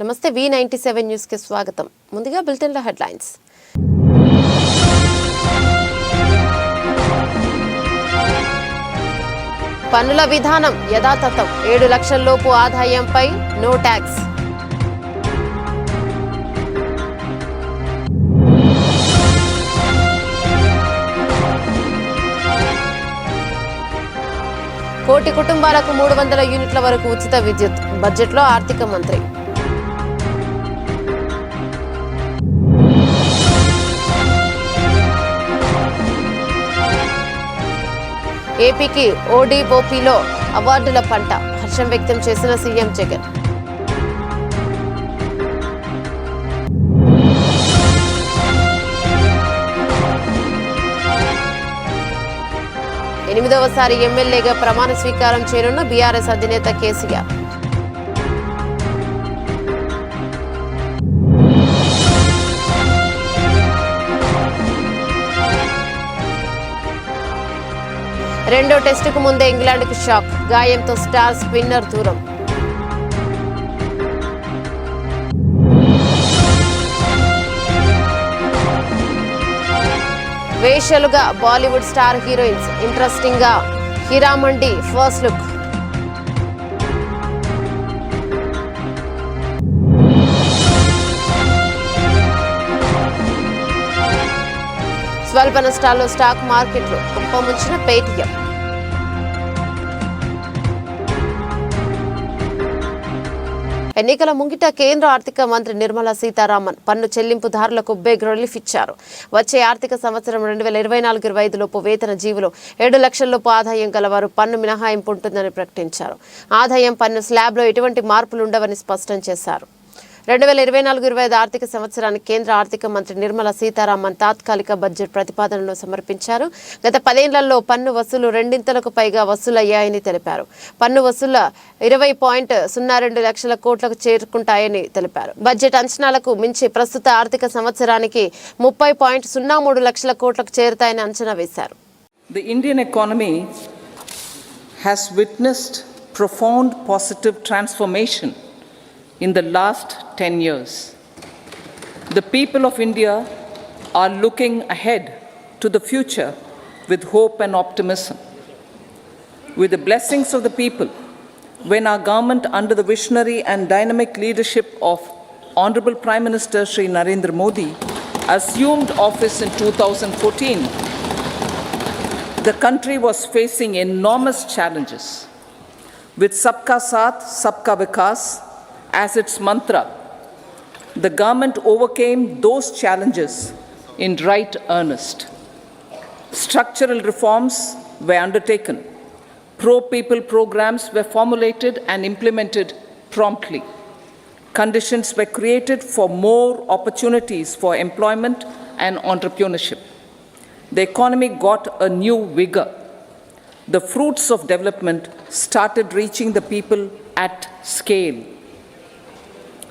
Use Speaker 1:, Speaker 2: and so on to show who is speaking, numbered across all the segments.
Speaker 1: నమస్తే V97 news కి స్వాగతం. ముందుగా బులెటిన్ లో హెడ్లైన్స్. పన్నుల విధానం యథాతథం. 7 లక్షల లోపు ఆదాయంపై నో ట్యాక్స్. కోటి కుటుంబాలకు 300 యూనిట్ల వరకు ఉచిత విద్యుత్. బడ్జెట్లో ఆర్థిక మంత్రి. ఏపీకి ఓడిఓపీలో అవార్డుల పంట. హర్షం వ్యక్తం చేసిన సీఎం జగన్. ఎనిమిదవసారి ఎమ్మెల్యేగా ప్రమాణ స్వీకారం చేయనున్న బీఆర్ఎస్ అధినేత కేసీఆర్. రెండో టెస్టుకు ముందే ఇంగ్లాండ్కు షాక్. గాయంతో స్టార్ స్పిన్నర్ దూరం. వేషలుగా బాలీవుడ్ స్టార్ హీరోయిన్స్. ఇంట్రెస్టింగ్ గా హీరామండి ఫస్ట్ లుక్. స్వల్ప నష్టాల్లో స్టాక్ మార్కెట్లు. కుప్పముంచిన పేటీఎం. ఎన్నికల ముంగిట కేంద్ర ఆర్థిక మంత్రి నిర్మలా సీతారామన్ పన్ను చెల్లింపుదారులకు బిగ్ రిలీఫ్ ఇచ్చారు. వచ్చే ఆర్థిక సంవత్సరం 2024-25 లోపు వేతన జీవులు 7 లక్షల లోపు ఆదాయం గలవారు పన్ను మినహాయింపు ఉంటుందని ప్రకటించారు. ఆదాయం పన్ను స్లాబ్లో ఎటువంటి మార్పులు ఉండవని స్పష్టం చేశారు. 2024-25 ఆర్థిక సంవత్సరానికి కేంద్ర ఆర్థిక మంత్రి నిర్మలా సీతారామన్ తాత్కాలిక బడ్జెట్ ప్రతిపాదనను సమర్పించారు. గత 10 ఏళ్లలో పన్ను వసూలు రెండింతలకు పైగా వసూలయ్యాయని తెలిపారు. పన్ను వసూళ్ల 20.02 లక్షల కోట్లకు చేరుకుంటాయని తెలిపారు. బడ్జెట్ అంచనాలకు మించి ప్రస్తుత ఆర్థిక సంవత్సరానికి 30.03 లక్షల కోట్లకు చేరుతాయని అంచనా వేశారు.
Speaker 2: The Indian economy has witnessed profound positive transformation in the last 10 years. The people of India are looking ahead to the future with hope and optimism. With the blessings of the people, when our government under the visionary and dynamic leadership of Honorable Prime Minister Shri Narendra Modi assumed office in 2014, the country was facing enormous challenges. With Sabka Saath, Sabka Vikas as its mantra, the government overcame those challenges in right earnest. Structural reforms were undertaken. Pro-people programs were formulated and implemented promptly. Conditions were created for more opportunities for employment and entrepreneurship. The economy got a new vigor. The fruits of development started reaching the people at scale.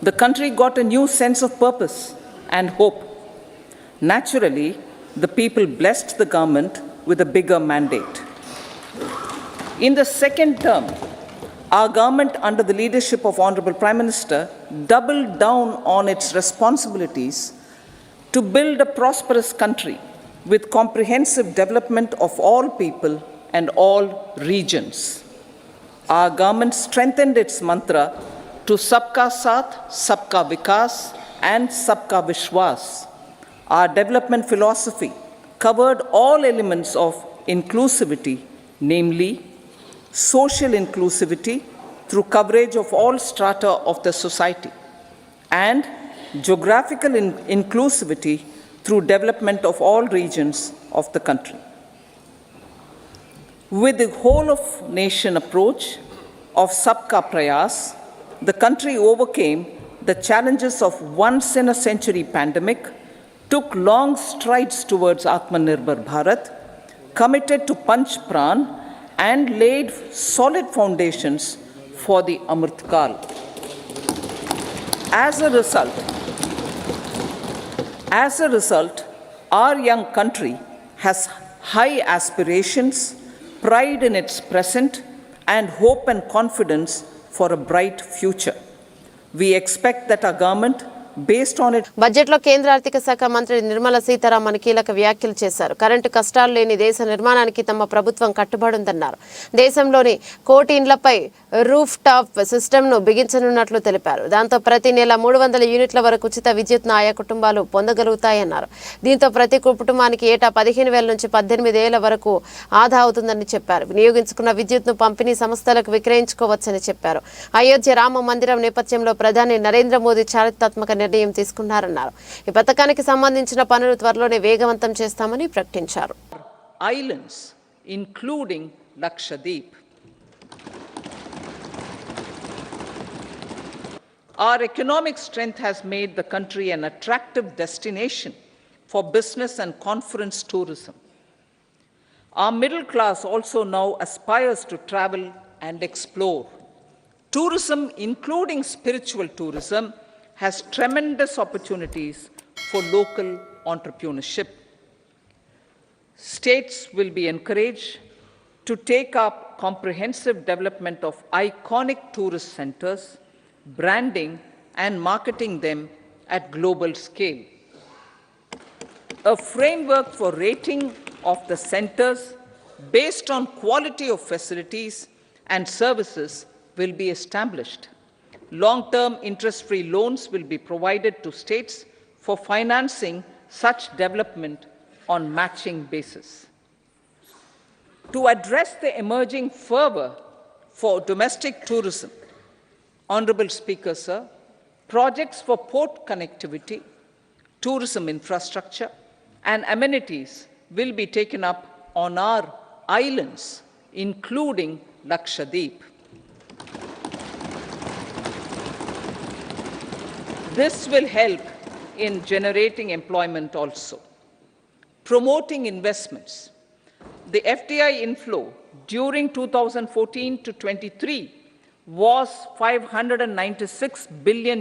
Speaker 2: The country got a new sense of purpose and hope. Naturally, the people blessed the government with a bigger mandate. In the second term, our government under the leadership of Honorable Prime Minister doubled down on its responsibilities to build a prosperous country with comprehensive development of all people and all regions. Our government strengthened its mantra to Sabka Saath, Sabka Vikas and Sabka Vishwas. Our development philosophy covered all elements of inclusivity, namely social inclusivity through coverage of all strata of the society and geographical inclusivity through development of all regions of the country. With the whole of nation approach of Sabka Prayas, the country overcame the challenges of once-in-a-century pandemic, took long strides towards Atmanirbhar Bharat, committed to Panch Pran, and laid solid foundations for the Amrit Kal. As a result, our young country has high aspirations, pride in its present, and hope and confidence for a bright future. We expect that our government, based on its
Speaker 1: బడ్జెట్లో కేంద్ర ఆర్థిక శాఖ మంత్రి నిర్మలా సీతారామన్ కీలక వ్యాఖ్యలు చేశారు. Current కష్టాలు లేని దేశ నిర్మాణానికి తమ ప్రభుత్వం కట్టుబడిందన్నారు. దేశంలోని 1 కోటి ఇండ్లపై రూఫ్ టాప్ సిస్టమ్ను బిగించనున్నట్లు తెలిపారు. దాంతో ప్రతి నెల 300 యూనిట్ల వరకు ఉచిత విద్యుత్ను ఆయా కుటుంబాలు పొందగలుగుతాయన్నారు. దీంతో ప్రతి కుటుంబానికి ఏటా 15,000 నుంచి 18,000 వరకు ఆదా అవుతుందని చెప్పారు. వినియోగించుకున్న విద్యుత్ను పంపిణీ సంస్థలకు విక్రయించుకోవచ్చని చెప్పారు. అయోధ్య రామ మందిరం నేపథ్యంలో ప్రధాని నరేంద్ర మోదీ చారిత్రాత్మక నిర్ణయం తీసుకున్నారన్నారు. ఈ పథకానికి సంబంధించిన పనులు త్వరలోనే వేగవంతం చేస్తామని ప్రకటించారు.
Speaker 2: islands, including Lakshadweep. Our economic strength has made the country an attractive destination for business and conference tourism. Our middle class also now aspires to travel and explore. Tourism, including spiritual tourism, has tremendous opportunities for local entrepreneurship. States will be encouraged to take up comprehensive development of iconic tourist centers, branding and marketing them at global scale. A framework for rating of the centers based on quality of facilities and services will be established. Long-term interest-free loans will be provided to states for financing such development on matching basis. To address the emerging fervor for domestic tourism, Honorable Speaker, sir, projects for port connectivity, tourism infrastructure, and amenities will be taken up on our islands, including Lakshadweep. This will help in generating employment also. Promoting investments. The FDI inflow during 2014 to 23 was $596 billion,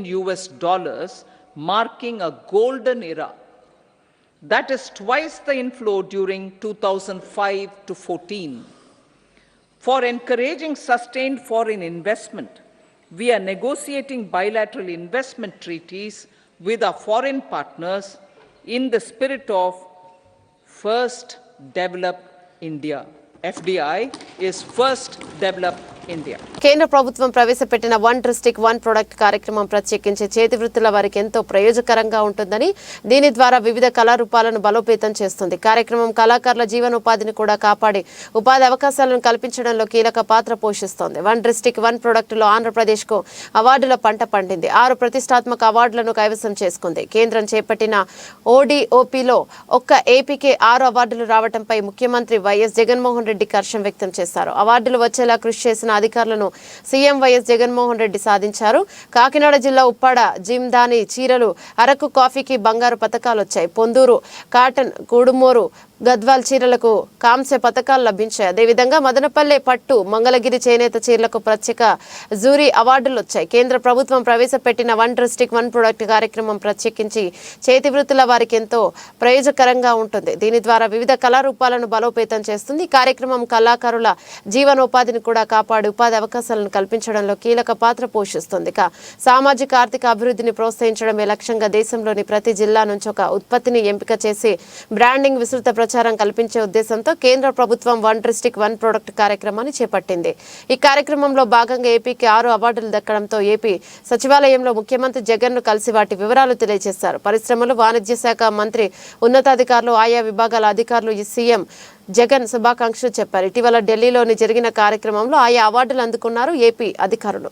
Speaker 2: marking a golden era. That is twice the inflow during 2005 to 14. For encouraging sustained foreign investment, we are negotiating bilateral investment treaties with our foreign partners in the spirit of First Develop India. FDI is First Develop India.
Speaker 1: కేంద్ర ప్రభుత్వం ప్రవేశపెట్టిన 1 district 1 product కార్యక్రమం ప్రత్యేకించి చేతి వృత్తుల వారికి ఎంతో ప్రయోజకరంగా ఉంటుందని, దీని ద్వారా వివిధ కళారూపాలను బలోపేతం చేస్తుంది. కార్యక్రమం కళాకారుల జీవనోపాధిని కూడా కాపాడి ఉపాధి అవకాశాలను కల్పించడంలో కీలక పాత్ర పోషిస్తోంది. 1 డిస్ట్రిక్ట్ 1 ప్రొడక్టులో ఆంధ్రప్రదేశ్కు అవార్డుల పంట పండింది. 6 ప్రతిష్టాత్మక అవార్డులను కైవసం చేసుకుంది. కేంద్రం చేపట్టిన ODOPలో ఒక్క ఏపీకే 6 అవార్డులు రావడంపై ముఖ్యమంత్రి వైఎస్ జగన్మోహన్ రెడ్డి హర్షం వ్యక్తం చేశారు. అవార్డులు వచ్చేలా కృషి చేసిన అధికారులను సీఎం వైఎస్ జగన్మోహన్ రెడ్డి సాధించారు. కాకినాడ జిల్లా ఉప్పాడ జిమ్దాని చీరలు, అరకు కాఫీకి బంగారు పతకాలు వచ్చాయి. పొందూరు కాటన్, కుడుమూరు గద్వాల్ చీరలకు కాంస్య పతకాలు లభించాయి. అదేవిధంగా మదనపల్లె పట్టు, మంగళగిరి చేనేత చీరలకు ప్రత్యేక జూరీ అవార్డులు వచ్చాయి. కేంద్ర ప్రభుత్వం ప్రవేశపెట్టిన 1 డిస్ట్రిక్ట్ 1 ప్రొడక్ట్ కార్యక్రమం ప్రత్యేకించి చేతి వృత్తుల వారికి ఎంతో ప్రయోజకరంగా ఉంటుంది. దీని ద్వారా వివిధ కళారూపాలను బలోపేతం చేస్తుంది. ఈ కార్యక్రమం కళాకారుల జీవనోపాధిని కూడా కాపాడి ఉపాధి అవకాశాలను కల్పించడంలో కీలక పాత్ర పోషిస్తుంది. సామాజిక ఆర్థిక అభివృద్ధిని ప్రోత్సహించడమే లక్ష్యంగా దేశంలోని ప్రతి జిల్లా నుంచి ఒక ఉత్పత్తిని ఎంపిక చేసి బ్రాండింగ్ విస్తృత ప్రచారం కల్పించే ఉద్దేశంతో కేంద్ర ప్రభుత్వం 1 డిస్ట్రిక్ట్ 1 ప్రొడక్ట్ కార్యక్రమాన్ని చేపట్టింది. ఈ కార్యక్రమంలో భాగంగా ఏపీకి 6 అవార్డులు దక్కడంతో ఏపీ సచివాలయంలో ముఖ్యమంత్రి జగన్ను కలిసి వాటి వివరాలు తెలియజేశారు. పరిశ్రమలు, వాణిజ్య శాఖ మంత్రి, ఉన్నతాధికారులు, ఆయా విభాగాల అధికారులు ఈ సీఎం జగన్ శుభాకాంక్షలు చెప్పారు. ఇటీవల ఢిల్లీలోని జరిగిన కార్యక్రమంలో ఆయా అవార్డులు అందుకున్నారు ఏపీ అధికారులు.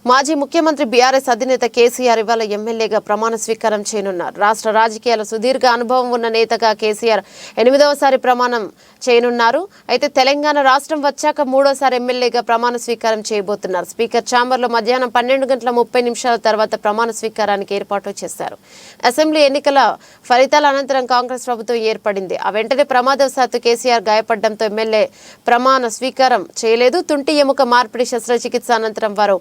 Speaker 1: మాజీ ముఖ్యమంత్రి బీఆర్ఎస్ అధినేత కేసీఆర్ ఇవాళ ఎమ్మెల్యేగా ప్రమాణ స్వీకారం చేయనున్నారు. రాష్ట్ర రాజకీయాల సుదీర్ఘ అనుభవం ఉన్న నేతగా కేసీఆర్ 8వసారి ప్రమాణం చేయనున్నారు. అయితే తెలంగాణ రాష్ట్రం వచ్చాక 3వసారి ఎమ్మెల్యేగా ప్రమాణ స్వీకారం చేయబోతున్నారు. స్పీకర్ ఛాంబర్లో మధ్యాహ్నం 12:30 తర్వాత ప్రమాణ స్వీకారానికి ఏర్పాట్లు చేశారు. అసెంబ్లీ ఎన్నికల ఫలితాల అనంతరం కాంగ్రెస్ ప్రభుత్వం ఏర్పడింది. ఆ వెంటనే ప్రమాదవశాత్తు కేసీఆర్ గాయపడడంతో ఎమ్మెల్యే ప్రమాణ స్వీకారం చేయలేదు. తుంటి ఎముక మార్పిడి శస్త్రచికిత్స అనంతరం వారు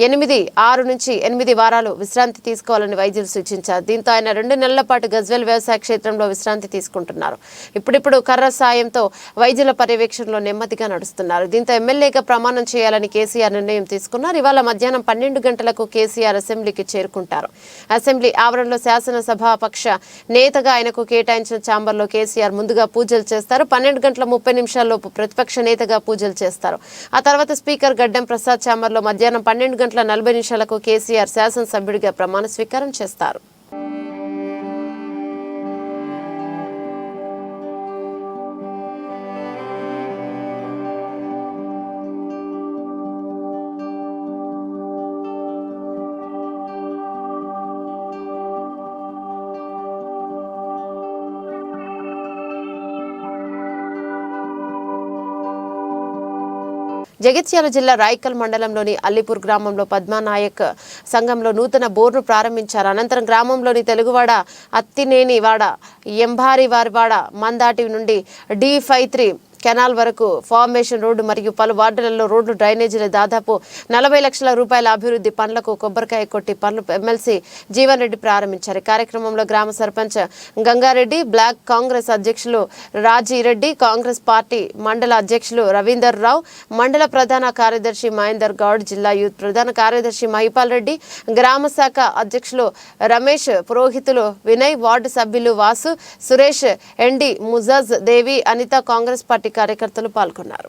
Speaker 1: 6 నుంచి 8 వారాలు విశ్రాంతి తీసుకోవాలని వైద్యులు సూచించారు. దీంతో ఆయన 2 నెలల పాటు గజ్వేల్ వ్యవసాయ క్షేత్రంలో విశ్రాంతి తీసుకుంటున్నారు. ఇప్పుడిప్పుడు కర్ర సాయంతో వైద్యుల పర్యవేక్షణలో నెమ్మదిగా నడుస్తున్నారు. దీంతో ఎమ్మెల్యేగా ప్రమాణం చేయాలని కేసీఆర్ నిర్ణయం తీసుకున్నారు. ఇవాళ మధ్యాహ్నం 12 గంటలకు కేసీఆర్ అసెంబ్లీకి చేరుకుంటారు. అసెంబ్లీ ఆవరణలో శాసనసభాపక్ష నేతగా ఆయనకు కేటాయించిన ఛాంబర్లో కేసీఆర్ ముందుగా పూజలు చేస్తారు. 12:30 ప్రతిపక్ష నేతగా పూజలు చేస్తారు. ఆ తర్వాత స్పీకర్ గడ్డం ప్రసాద్ ఛాంబర్లో మధ్యాహ్నం 12:40 కేసీఆర్ శాసనసభ్యుడిగా ప్రమాణ స్వీకారం చేస్తారు. జగిత్యాల జిల్లా రాయికల్ మండలంలోని అల్లిపూర్ గ్రామంలో పద్మానాయక్ సంఘంలో నూతన బోర్ను ప్రారంభించారు. అనంతరం గ్రామంలోని తెలుగువాడ, అత్తినేనివాడ, ఎంబారివారివాడ, మందాటి నుండి D53 కెనాల్ వరకు ఫార్మేషన్ రోడ్డు మరియు పలు వార్డులలో రోడ్లు, డ్రైనేజీలు దాదాపు 40 లక్షల రూపాయల అభివృద్ధి పనులకు కొబ్బరికాయ కొట్టి పనులు ఎమ్మెల్సీ జీవన్ రెడ్డి ప్రారంభించారు. కార్యక్రమంలో గ్రామ సర్పంచ్ గంగారెడ్డి, బ్లాక్ కాంగ్రెస్ అధ్యక్షులు రాజీరెడ్డి, కాంగ్రెస్ పార్టీ మండల అధ్యక్షులు రవీందర్ రావు, మండల ప్రధాన కార్యదర్శి మహేందర్ గౌడ్, జిల్లా యూత్ ప్రధాన కార్యదర్శి మహిపాల్ రెడ్డి, గ్రామ శాఖ అధ్యక్షులు రమేష్, పురోహితులు వినయ్, వార్డు సభ్యులు వాసు, సురేష్, ఎండి ముజాజ్, దేవి, అనిత, కాంగ్రెస్ పార్టీ కార్యకర్తలు పాల్గొన్నారు.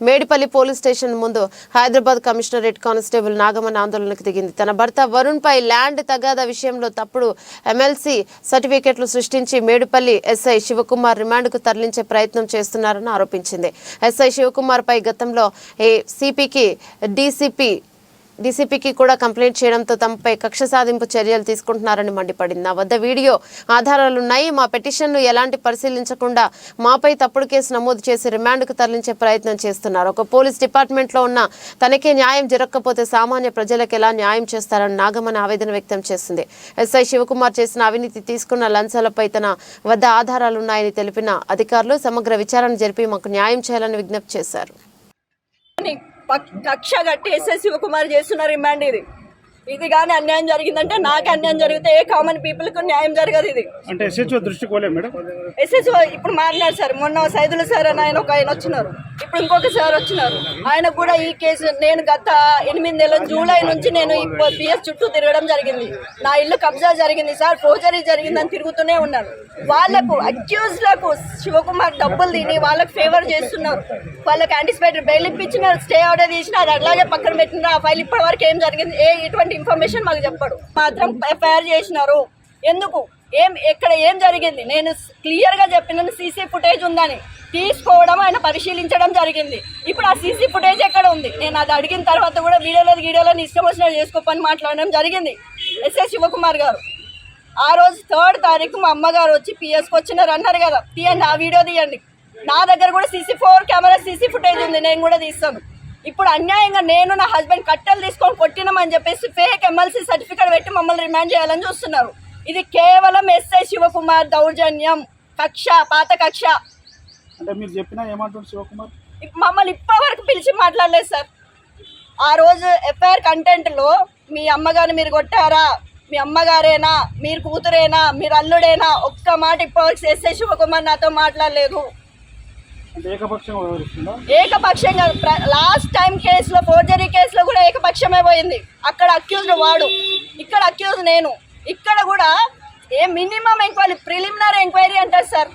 Speaker 1: మేడిపల్లి పోలీస్ స్టేషన్ ముందు హైదరాబాద్ కమిషనరేట్ కానిస్టేబుల్ నాగమన్ ఆందోళనకు దిగింది. తన భర్త వరుణ్ పై ల్యాండ్ తగాదా విషయంలో తప్పుడు ఎమ్మెల్సీ సర్టిఫికెట్లు సృష్టించి మేడిపల్లి ఎస్ఐ శివకుమార్ రిమాండ్కు తరలించే ప్రయత్నం చేస్తున్నారని ఆరోపించింది. ఎస్ఐ శివకుమార్ పై గతంలో డీసీపీకి కూడా కంప్లైంట్ చేయడంతో తమపై కక్ష సాధింపు చర్యలు తీసుకుంటున్నారని మండిపడింది. నా వద్ద వీడియో ఆధారాలున్నాయి. మా పిటిషన్ను ఎలాంటి పరిశీలించకుండా మాపై తప్పుడు కేసు నమోదు చేసి రిమాండ్కు తరలించే ప్రయత్నం చేస్తున్నారు. ఒక పోలీస్ డిపార్ట్మెంట్లో ఉన్న తనకే న్యాయం జరగకపోతే సామాన్య ప్రజలకు ఎలా న్యాయం చేస్తారని నాగమని ఆవేదన వ్యక్తం చేసింది. ఎస్ఐ శివకుమార్ చేసిన అవినీతి, తీసుకున్న లంచాలపై తన వద్ద ఆధారాలున్నాయని తెలిపిన అధికారులు సమగ్ర విచారణ జరిపి మాకు న్యాయం చేయాలని విజ్ఞప్తి చేశారు.
Speaker 3: కక్ష కట్టి ఎస్ఐ శివకుమార్ చేస్తున్న రిమాండ్ ఇది కానీ అన్యాయం జరిగిందంటే నాకు అన్యాయం జరిగితే ఏ కామన్ పీపుల్ కు న్యాయం జరగదు. ఇది
Speaker 4: అంటే ఎస్హెచ్ఓ దృష్టికి పోలేదు మేడం.
Speaker 3: ఎస్హెచ్ఓ ఇప్పుడు మారినారు సార్. మొన్న సైదుల సార్ అని ఆయన వచ్చినారు, ఇప్పుడు ఇంకొక సార్ వచ్చినారు. ఆయన కూడా ఈ కేసు నేను గత 8 నెలల జూలై నుంచి నేను పిఎస్ చుట్టూ తిరగడం జరిగింది. నా ఇల్లు కబ్జా జరిగింది సార్, ఫోర్జరీ జరిగిందని తిరుగుతూనే ఉన్నాను. వాళ్ళకు అక్యూజ్లకు శివకుమార్ డబ్బులు తిని వాళ్ళకి ఫేవర్ చేస్తున్నారు. వాళ్ళకి యాంటిసిపేటరీ బెయిల్ ఇప్పించిన, స్టే ఆర్డర్ చేసిన, అది అట్లాగే పక్కన పెట్టిన. ఆ ఫైల్ ఇప్పటి వరకు ఏం జరిగింది, ఇటువంటి ఇన్ఫర్మేషన్ మాకు చెప్పడు. మాత్రం ఎఫ్ఐఆర్ చేసినారు. ఎందుకు, ఎక్కడ ఏం జరిగింది నేను క్లియర్ గా చెప్పిన. సీసీ ఫుటేజ్ ఉందని తీసుకోవడం, ఆయన పరిశీలించడం జరిగింది. ఇప్పుడు ఆ సీసీ ఫుటేజ్ ఎక్కడ ఉంది? నేను అది అడిగిన తర్వాత కూడా వీడియోలో ఇష్టం వచ్చినట్టు చేసుకోపని మాట్లాడడం జరిగింది ఎస్ఐ శివకుమార్ గారు. ఆ రోజు 3rd తారీఖు మా అమ్మగారు వచ్చి పిఎస్కి వచ్చినారు అన్నారు కదా, తీయండి ఆ వీడియో తీయండి. నా దగ్గర కూడా సీసీ ఫుటేజ్ ఉంది, నేను కూడా తీస్తాను. ఇప్పుడు అన్యాయంగా నేను నా హస్బెండ్ కట్టెలు తీసుకొని కొట్టినామని చెప్పేసి ఫేక్ ఎమ్మెల్సీ సర్టిఫికేట్ పెట్టి మమ్మల్ని రిమాండ్ చేయాలని చూస్తున్నారు. ఇది కేవలం ఎస్ఐ శివకుమార్ దౌర్జన్యం, కక్ష, పాత కక్ష.
Speaker 4: అంటే మీరు చెప్పినా ఏమంటారు శివకుమార్?
Speaker 3: మమ్మల్ని ఇప్పటివరకు పిలిచి మాట్లాడలేదు సార్. ఆ రోజు ఎఫ్ఐఆర్ కంటెంట్లో మీ అమ్మగారిని మీరు కొట్టారా, మీ అమ్మగారేనా, మీరు కూతురేనా, మీరు అల్లుడేనా, ఒక్క మాట ఇప్పటివరకు ఎస్ఐ శివకుమార్ నాతో మాట్లాడలేదు.
Speaker 4: అంటే ఏకపక్షంగా వ్యవహరిస్తుందా?
Speaker 3: ఏకపక్షంగా లాస్ట్ టైం కేసులో, ఫోర్జరీ కేసులో కూడా ఏకపక్షమే పోయింది. అక్కడ అక్యూజ్డ్ వాడు, ఇక్కడ అక్యూజ్ నేను. ఇక్కడ కూడా మినిమం ఎంక్వైరీ, ప్రిలిమినరీ ఎంక్వైరీ అంటారు సార్,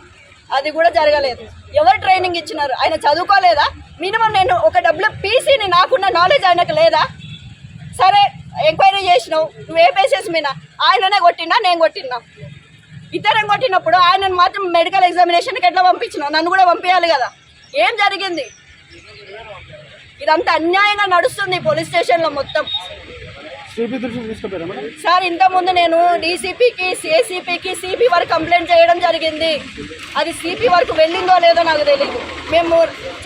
Speaker 3: అది కూడా జరగలేదు. ఎవరు ట్రైనింగ్ ఇచ్చినారు? ఆయన చదువుకోలేదా? మినిమం నేను ఒక WPCని నాకున్న నాలెడ్జ్ ఆయనకు లేదా? సరే ఎంక్వైరీ చేసినావు, నువ్వు ఏ బేసిస్ మీద? ఆయననే కొట్టినా నేను కొట్టినా? ఇతరం కొట్టినప్పుడు ఆయనను మాత్రం మెడికల్ ఎగ్జామినేషన్కి ఎట్లా పంపించినావు? నన్ను కూడా పంపించాలి కదా. ఏం జరిగింది? ఇదంతా అన్యాయంగా నడుస్తుంది పోలీస్ స్టేషన్లో మొత్తం.
Speaker 4: సిపి దృష్టికి తీసుకుపోయారా మేడం?
Speaker 3: సార్ ఇంతకుముందు నేను డీసీపీకి, ఏసీపీకి, సిపి వరకు కంప్లైంట్ చేయడం జరిగింది. అది సిపి వరకు వెళ్ళిందో లేదో నాకు తెలియదు. మేము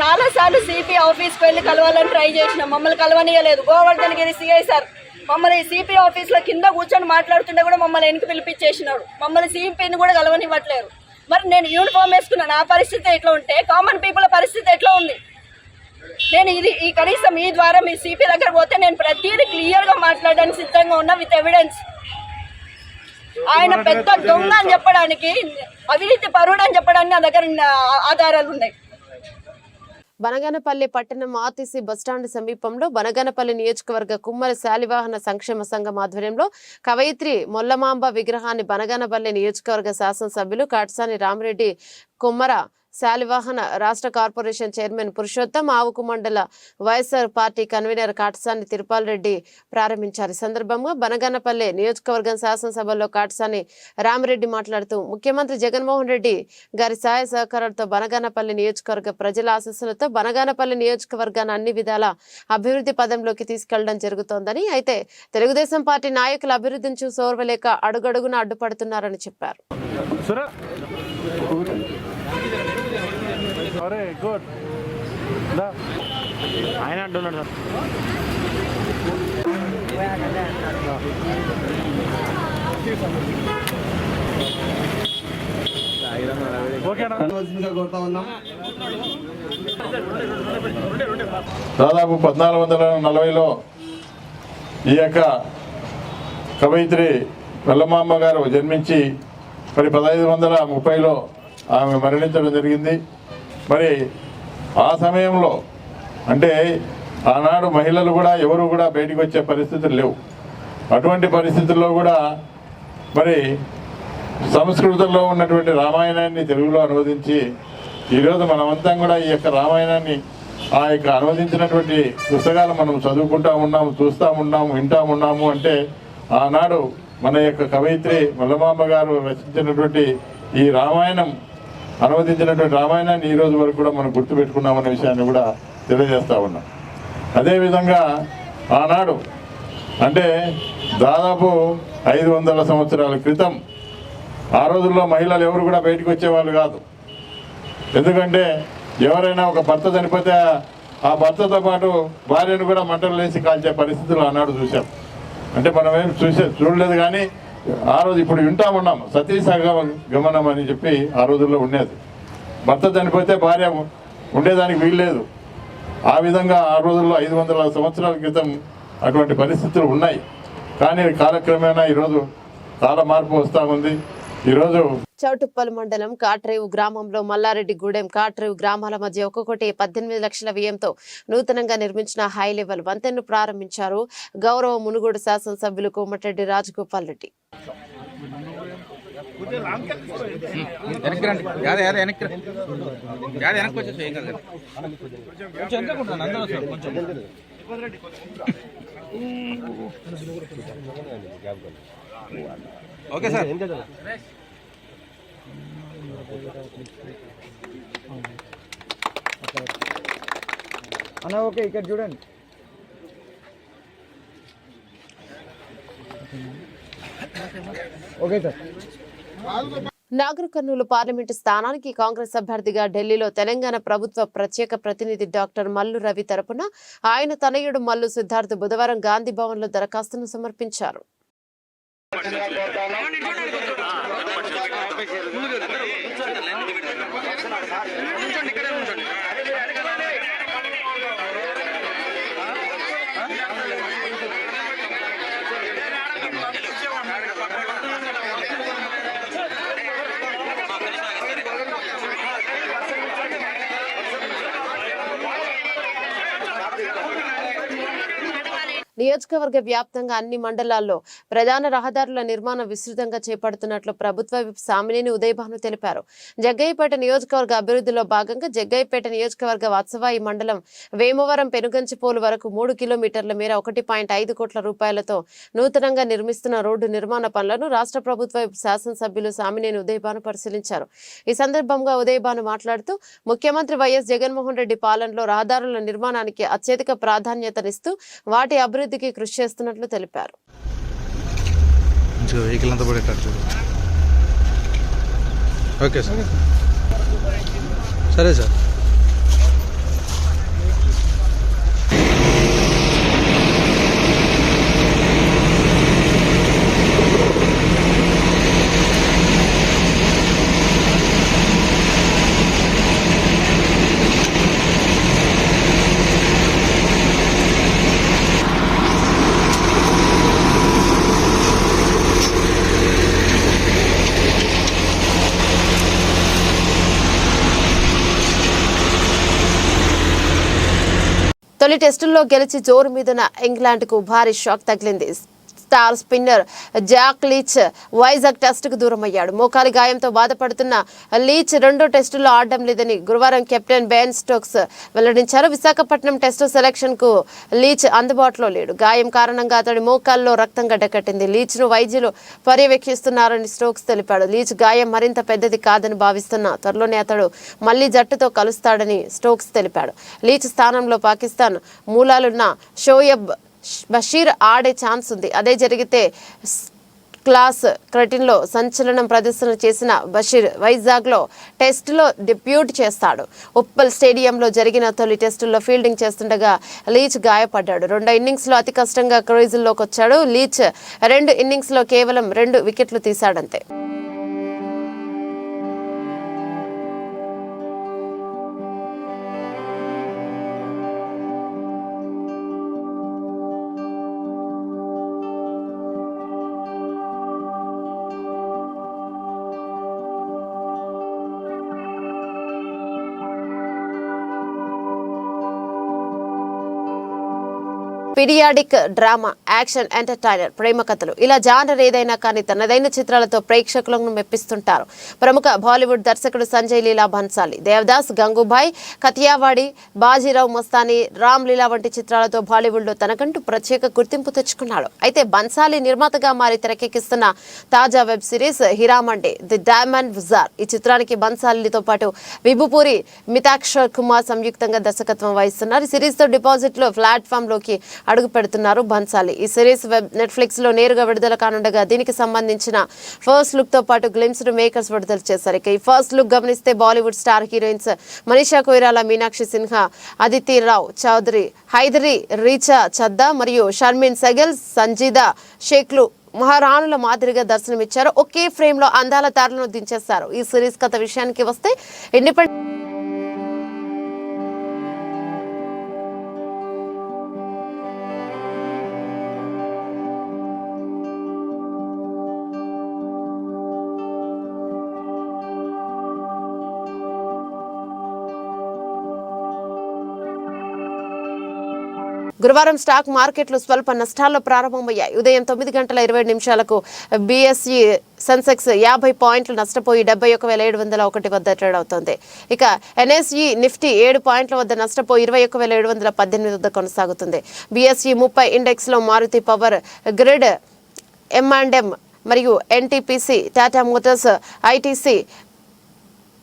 Speaker 3: చాలాసార్లు సిపి ఆఫీస్కి వెళ్ళి కలవాలని ట్రై చేసినాం, మమ్మల్ని కలవనీయలేదు. గోవర్ధనగిరి సిఐ సార్ మమ్మల్ని సిపి ఆఫీస్లో కింద కూర్చొని మాట్లాడుతుంటే కూడా మమ్మల్ని వెనక్కి పిలిపించేసినాడు. మమ్మల్ని సిపిని కూడా కలవనివ్వట్లేరు. మరి నేను యూనిఫామ్ వేసుకున్నాను, నా పరిస్థితి ఎట్లా ఉంటే కామన్ పీపుల్ పరిస్థితి ఎట్లా ఉంది? నేను ఈ కనీసం ఈ ద్వారా మీ సిపి దగ్గర పోతే నేను ప్రతిదీ క్లియర్గా మాట్లాడడానికి సిద్ధంగా ఉన్నా, విత్ ఎవిడెన్స్. ఆయన పెద్ద దొంగ అని చెప్పడానికి, అవినీతి పరుడు అని చెప్పడానికి నా దగ్గర ఆధారాలు ఉన్నాయి.
Speaker 1: బనగానపల్లి పట్టణం ఆర్టీసీ బస్టాండ్ సమీపంలో బనగానపల్లి నియోజకవర్గ కుమ్మరి శాలివాహన సంక్షేమ సంఘం ఆధ్వర్యంలో కవయిత్రి మొల్లమాంబ విగ్రహాన్ని బనగానపల్లి నియోజకవర్గ శాసనసభ్యులు కాట్సాని రామిరెడ్డి కుమ్మర శాలివాహన రాష్ట్ర కార్పొరేషన్ చైర్మన్ పురుషోత్తం, ఆవుకు మండల వైఎస్ఆర్ పార్టీ కన్వీనర్ కాట్సాని తిరుపాల్ రెడ్డి ప్రారంభించారు. ఈ సందర్భంగా బనగానపల్లి నియోజకవర్గం శాసనసభలో కాట్సాని రామిరెడ్డి మాట్లాడుతూ, ముఖ్యమంత్రి జగన్మోహన్ రెడ్డి గారి సహాయ సహకారాలతో బనగానపల్లి నియోజకవర్గ ప్రజల ఆశీస్సులతో బనగానపల్లి నియోజకవర్గాన్ని అన్ని విధాల అభివృద్ధి పదంలోకి తీసుకెళ్లడం జరుగుతోందని, అయితే తెలుగుదేశం పార్టీ నాయకుల అభివృద్ధిని చూసి ఓర్వలేక అడుగడుగున అడ్డుపడుతున్నారని చెప్పారు.
Speaker 4: అరే గుడ్ ఆయన అంటున్నాడు సార్.
Speaker 5: దాదాపు 1440లో ఈ యొక్క కవయిత్రి మొల్లమాంబ గారు జన్మించి మరి 1530లో ఆమె మరణించడం జరిగింది. మరి ఆ సమయంలో అంటే ఆనాడు మహిళలు కూడా ఎవరు కూడా బయటికి వచ్చే పరిస్థితులు లేవు. అటువంటి పరిస్థితుల్లో కూడా మరి సంస్కృతంలో ఉన్నటువంటి రామాయణాన్ని తెలుగులో అనువదించి ఈరోజు మనమంతా కూడా ఈ యొక్క రామాయణాన్ని, ఆ యొక్క అనువదించినటువంటి పుస్తకాలు మనం చదువుకుంటా ఉన్నాము, చూస్తూ ఉన్నాము, వింటూ ఉన్నాము. అంటే ఆనాడు మన యొక్క కవయిత్రి మొల్లమాంబ గారు రచించినటువంటి ఈ రామాయణం, అనువదించినటువంటి రామాయణాన్ని ఈ రోజు వరకు కూడా మనం గుర్తుపెట్టుకున్నామనే విషయాన్ని కూడా తెలియజేస్తూ ఉన్నాం. అదేవిధంగా ఆనాడు అంటే దాదాపు 500 సంవత్సరాల క్రితం ఆ రోజుల్లో మహిళలు ఎవరు కూడా బయటకు వచ్చేవాళ్ళు కాదు. ఎందుకంటే ఎవరైనా ఒక భర్త చనిపోతే ఆ భర్తతో పాటు భార్యను కూడా మంటలు వేసి కాల్చే పరిస్థితులు ఆనాడు చూసాం. అంటే మనం ఏం చూడలేదు కానీ ఆ రోజు ఇప్పుడు వింటా ఉన్నాం, సతీ గమనం అని చెప్పి ఆ రోజుల్లో ఉండేది. భర్త చనిపోతే భార్య ఉండేదానికి వీల్లేదు. ఆ విధంగా ఆ రోజుల్లో 500 సంవత్సరాల క్రితం అటువంటి పరిస్థితులు ఉన్నాయి. కానీ కాలక్రమేణా ఈరోజు చాలా మార్పు వస్తూ ఉంది. ఈరోజు
Speaker 1: చౌటుప్పల్ మండలం కాట్రేవు గ్రామంలో మల్లారెడ్డిగూడెం కాట్రేవు గ్రామాల మధ్య ఒక్కొక్కటి 18 లక్షల వ్యయంతో నూతనంగా నిర్మించిన హై లెవెల్ వంతెనను ప్రారంభించారు గౌరవ మునుగోడు శాసనసభ్యులు కోమటిరెడ్డి రాజగోపాల్ రెడ్డి.
Speaker 6: Okay sir.
Speaker 7: అన్న ఓకే, ఇక్కడ చూడండి. Okay sir.
Speaker 1: Nagar Kurnool parliament స్థానానికి కాంగ్రెస్ అభ్యర్థిగా ఢిల్లీలో తెలంగాణ ప్రభుత్వ ప్రత్యేక ప్రతినిధి డాక్టర్ మల్లు రవి తరపున ఆయన తనయుడు మల్లు సిద్ధార్థ్ బుధవారం గాంధీ భవన్లో దరఖాస్తును సమర్పించారు. నియోజకవర్గ వ్యాప్తంగా అన్ని మండలాల్లో ప్రధాన రహదారుల నిర్మాణం విస్తృతంగా చేపడుతున్నట్లు ప్రభుత్వ విప్ సామినేని ఉదయభాను తెలిపారు. జగ్గయ్యపేట నియోజకవర్గ అభివృద్ధిలో భాగంగా జగ్గయ్యపేట నియోజకవర్గ వత్సవాయి మండలం వేమవరం పెనుగంచిపోలు వరకు 3 కిలోమీటర్ల మేర 1.5 కోట్ల రూపాయలతో నూతనంగా నిర్మిస్తున్న రోడ్డు నిర్మాణ పనులను రాష్ట్ర ప్రభుత్వ విప్ శాసనసభ్యులు సామినేని ఉదయభాను పరిశీలించారు. ఈ సందర్భంగా ఉదయభాను మాట్లాడుతూ ముఖ్యమంత్రి వైఎస్ జగన్మోహన్ రెడ్డి పాలనలో రహదారుల నిర్మాణానికి అత్యధిక ప్రాధాన్యతనిస్తూ వాటి అభివృద్ధికి కృషి చేస్తున్నట్లు తెలిపారు.
Speaker 8: Okay sir. సరే సార్.
Speaker 1: తొలి టెస్టుల్లో గెలిచి జోరు మీదున్న ఇంగ్లాండ్కు భారీ షాక్ తగిలింది. Star spinner Jack Leach Vizag టెస్టుకు దూరమయ్యాడు. మోకాలి గాయంతో బాధపడుతున్న లీచ్ రెండో టెస్టుల్లో ఆడడం లేదని గురువారం కెప్టెన్ బెన్ స్టోక్స్ వెల్లడించారు. విశాఖపట్నం టెస్టు సెలక్షన్ కు లీచ్ అందుబాటులో లేడు. గాయం కారణంగా అతడి మోకాల్లో రక్తం గడ్డకట్టింది. లీచ్ ను వైద్యులు పర్యవేక్షిస్తున్నారని స్టోక్స్ తెలిపాడు. లీచ్ గాయం మరింత పెద్దది కాదని భావిస్తున్నా త్వరలోనే అతడు మళ్లీ జట్టుతో కలుస్తాడని స్టోక్స్ తెలిపాడు. లీచ్ స్థానంలో పాకిస్తాన్ మూలాలున్న షోయబ్ బషీర్ ఆడే ఛాన్స్ ఉంది. అదే జరిగితే క్లాస్ క్రికెట్లో సంచలనం ప్రదర్శన చేసిన బషీర్ వైజాగ్లో టెస్టులో డెబ్యూట్ చేస్తాడు. ఉప్పల్ స్టేడియంలో జరిగిన తొలి టెస్టుల్లో ఫీల్డింగ్ చేస్తుండగా లీచ్ గాయపడ్డాడు. రెండో ఇన్నింగ్స్లో అతి కష్టంగా క్రీజుల్లోకి వచ్చాడు. లీచ్ 2 ఇన్నింగ్స్లో కేవలం 2 వికెట్లు తీశాడంతే. పీరియాడిక్ డ్రామా, యాక్షన్, ఎంటర్టైనర్, ప్రేమ కథలు ఇలా జానర్ ఏదైనా కానీ తనదైన చిత్రాలతో ప్రేక్షకులను మెప్పిస్తుంటారు ప్రముఖ బాలీవుడ్ దర్శకుడు సంజయ్ లీలా బన్సాలి. దేవదాస్, గంగూబాయ్, కతియావాడి, బాజీరావు మస్తానీ, రామ్ లీలా వంటి చిత్రాలతో బాలీవుడ్లో తనకంటూ ప్రత్యేక గుర్తింపు తెచ్చుకున్నాడు. అయితే బన్సాలి నిర్మాతగా మారి తెరకెక్కిస్తున్న తాజా web series Heeramandi the diamond bazaar. ఈ చిత్రానికి బన్సాలితో పాటు విభుపూరి, మితాక్షర్ కుమార్ సంయుక్తంగా దర్శకత్వం వహిస్తున్నారు. ఈ సిరీస్ తో డిపాజిట్ లో ప్లాట్ఫామ్ లోకి అడుగు పెడుతున్నారు బన్సాలి. ఈ సిరీస్ నెట్ఫ్లిక్స్ లో నేరుగా విడుదల కానుండగా దీనికి సంబంధించిన ఫస్ట్ లుక్ తో పాటు గ్లిమ్స్ ను మేకర్స్ విడుదల చేశారు. ఇక ఈ ఫస్ట్ లుక్ గమనిస్తే బాలీవుడ్ స్టార్ హీరోయిన్స్ మనీషా కొయిరాలా, మీనాక్షి సిన్హా, అదితి రావ్ చౌదరి, హైదరీ, రీచా చద్దా మరియు షర్మిన్ సెగల్, సంజీదా షేక్లు మహారాణుల మాదిరిగా దర్శనమిచ్చారు. ఒకే ఫ్రేమ్ లో అందాల తారలను దించేశారు. ఈ సిరీస్ కథ విషయానికి వస్తే ఇండిపెండెంట్ గురువారం స్టాక్ మార్కెట్లు స్వల్ప నష్టాల్లో ప్రారంభమయ్యాయి. ఉదయం 9:20 బీఎస్ఈ సెన్సెక్స్ 50 పాయింట్లు నష్టపోయి 71,701 వద్ద ట్రేడ్ అవుతోంది. ఇక ఎన్ఎస్ఈ నిఫ్టీ 7 పాయింట్ల వద్ద నష్టపోయి 21,718 వద్ద కొనసాగుతుంది. బీఎస్ఈ 30 ఇండెక్స్ లో మారుతి పవర్ గ్రిడ్, M&M మరియు ఎన్టీపీసీ, టాటా మోటార్స్, ఐటీసీ,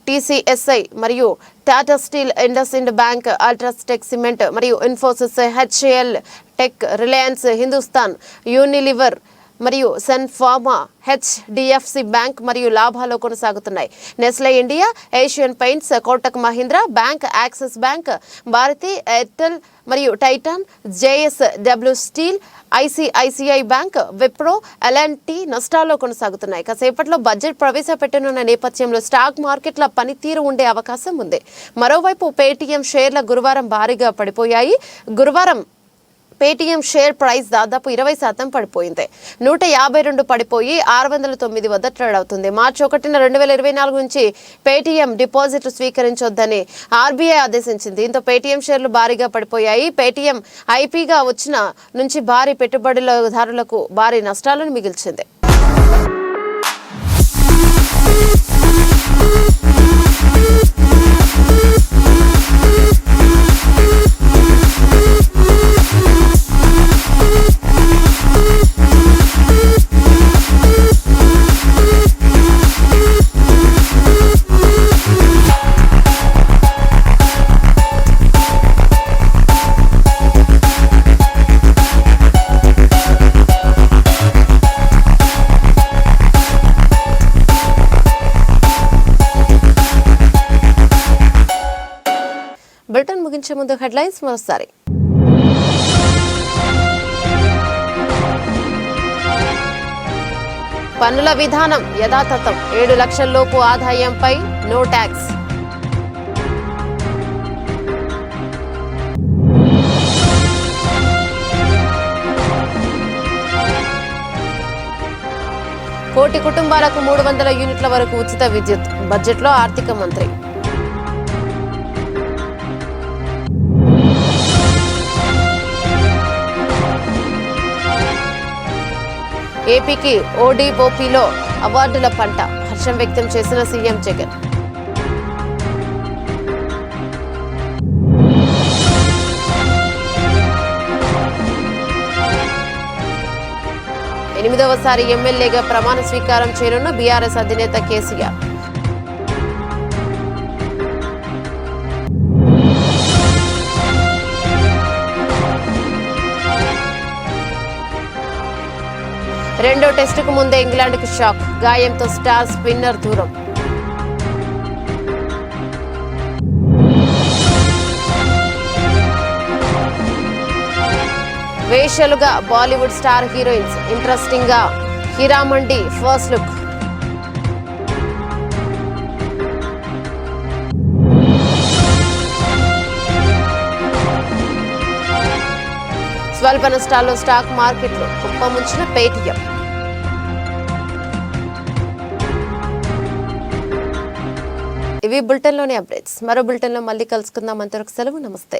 Speaker 1: టీసీఎస్ఐ మరియు Tata steel, IndusInd bank, UltraTech cement మరియు Infosys, HAL tech, Reliance, Hindustan Unilever, మరియు సన్ ఫార్మా, హెచ్డిఎఫ్సి బ్యాంక్ మరియు లాభాల్లో కొనసాగుతున్నాయి. Nestle India, Asian paints, Kotak Mahindra bank, Axis bank, Bharti Airtel మరియు Titan, JSW steel, ICICI bank, Wipro, L and T నష్టాల్లో కొనసాగుతున్నాయి. కాసేపట్లో బడ్జెట్ ప్రవేశపెట్టనున్న నేపథ్యంలో స్టాక్ మార్కెట్ల పనితీరు ఉండే అవకాశం ఉంది. మరోవైపు పేటీఎం షేర్ల గురువారం భారీగా పడిపోయాయి. గురువారం పేటీఎం షేర్ ప్రైస్ దాదాపు 20% పడిపోయింది. 152 పడిపోయి 609 వద్ద ట్రేడ్ అవుతుంది. మార్చి 1, 2024 నుంచి పేటీఎం డిపాజిట్లు స్వీకరించొద్దని ఆర్బీఐ ఆదేశించింది. దీంతో పేటీఎం షేర్లు భారీగా పడిపోయాయి. పేటీఎం ఐపీగా వచ్చిన నుంచి భారీ పెట్టుబడిదారులకు భారీ నష్టాలను మిగిల్చింది. బులెటిన్ ముగించే ముందు హెడ్లైన్స్ మరోసారి. పన్నుల విధానం యథాతథం, 7 లక్షల లోపు ఆదాయంపై నో ట్యాక్స్. కోటి కుటుంబాలకు 300 యూనిట్ల వరకు ఉచిత విద్యుత్, బడ్జెట్లో ఆర్థిక మంత్రి. ఏపీకి ఓడిఓపీలో అవార్డుల పంట, హర్షం వ్యక్తం చేసిన సీఎం జగన్. ఎనిమిదవసారి ఎమ్మెల్యేగా ప్రమాణ స్వీకారం చేయనున్న బీఆర్ఎస్ అధినేత కేసీఆర్. రెండో టెస్టుకు ముందే ఇంగ్లాండ్కు షాక్, గాయంతో స్టార్ స్పిన్నర్ దూరం. వేశ్యలుగా బాలీవుడ్ స్టార్ హీరోయిన్స్, ఇంట్రెస్టింగ్ గా హీరామండి ఫస్ట్ లుక్. స్వల్ప నష్టాల్లో స్టాక్ మార్కెట్లు, కుప్పముంచిన పేటీఎం. ఇవి బులెటిన్లోని అప్డేట్స్. మరో బులెటిన్లో మళ్ళీ కలుసుకుందాం. అంతవరకు సెలవు, నమస్తే.